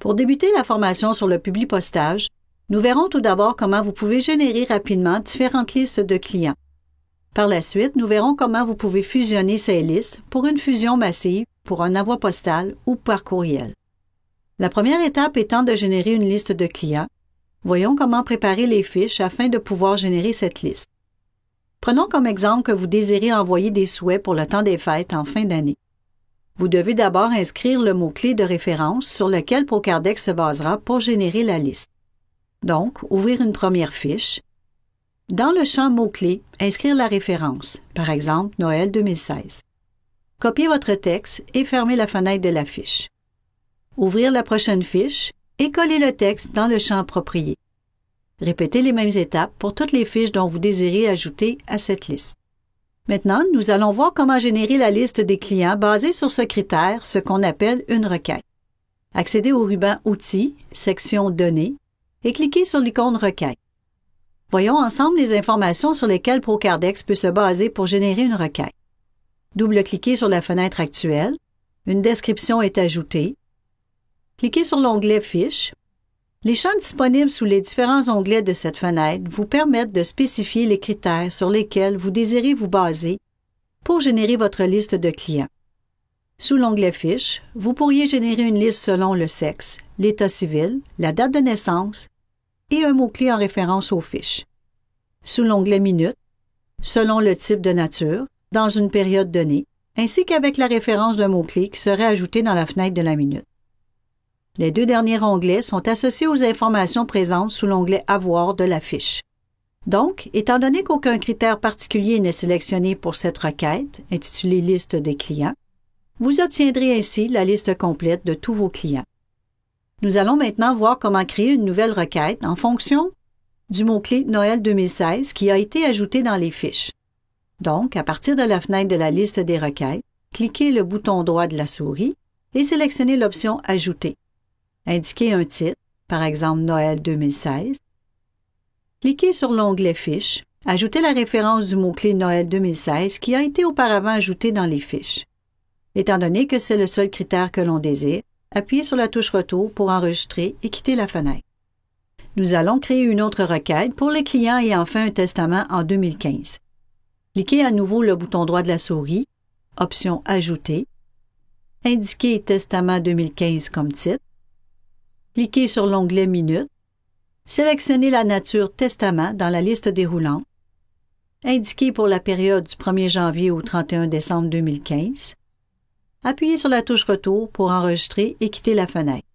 Pour débuter la formation sur le Publipostage, nous verrons tout d'abord comment vous pouvez générer rapidement différentes listes de clients. Par la suite, nous verrons comment vous pouvez fusionner ces listes pour une fusion massive, pour un envoi postal ou par courriel. La première étape étant de générer une liste de clients, voyons comment préparer les fiches afin de pouvoir générer cette liste. Prenons comme exemple que vous désirez envoyer des souhaits pour le temps des fêtes en fin d'année. Vous devez d'abord inscrire le mot-clé de référence sur lequel Procardex se basera pour générer la liste. Donc, ouvrir une première fiche. Dans le champ mots-clés, inscrire la référence, par exemple Noël 2016. Copier votre texte et fermer la fenêtre de la fiche. Ouvrir la prochaine fiche et coller le texte dans le champ approprié. Répétez les mêmes étapes pour toutes les fiches dont vous désirez ajouter à cette liste. Maintenant, nous allons voir comment générer la liste des clients basée sur ce critère, ce qu'on appelle une requête. Accédez au ruban Outils, section Données, et cliquez sur l'icône Requête. Voyons ensemble les informations sur lesquelles Procardex peut se baser pour générer une requête. Double-cliquez sur la fenêtre actuelle. Une description est ajoutée. Cliquez sur l'onglet Fiches. Les champs disponibles sous les différents onglets de cette fenêtre vous permettent de spécifier les critères sur lesquels vous désirez vous baser pour générer votre liste de clients. Sous l'onglet Fiches, vous pourriez générer une liste selon le sexe, l'état civil, la date de naissance et un mot-clé en référence aux fiches. Sous l'onglet Minutes, selon le type de nature, dans une période donnée, ainsi qu'avec la référence d'un mot-clé qui serait ajouté dans la fenêtre de la minute. Les deux derniers onglets sont associés aux informations présentes sous l'onglet Avoir de la fiche. Donc, étant donné qu'aucun critère particulier n'est sélectionné pour cette requête, intitulée Liste des clients, vous obtiendrez ainsi la liste complète de tous vos clients. Nous allons maintenant voir comment créer une nouvelle requête en fonction du mot-clé Noël 2016 qui a été ajouté dans les fiches. Donc, à partir de la fenêtre de la liste des requêtes, cliquez le bouton droit de la souris et sélectionnez l'option Ajouter. Indiquez un titre, par exemple Noël 2016. Cliquez sur l'onglet Fiches. Ajoutez la référence du mot-clé Noël 2016 qui a été auparavant ajouté dans les fiches. Étant donné que c'est le seul critère que l'on désire, appuyez sur la touche Retour pour enregistrer et quitter la fenêtre. Nous allons créer une autre requête pour les clients ayant fait un testament en 2015. Cliquez à nouveau le bouton droit de la souris, option Ajouter. Indiquez Testament 2015 comme titre. Cliquez sur l'onglet Minutes. Sélectionnez la nature Testament dans la liste déroulante. Indiquez pour la période du 1er janvier au 31 décembre 2015. Appuyez sur la touche Retour pour enregistrer et quitter la fenêtre.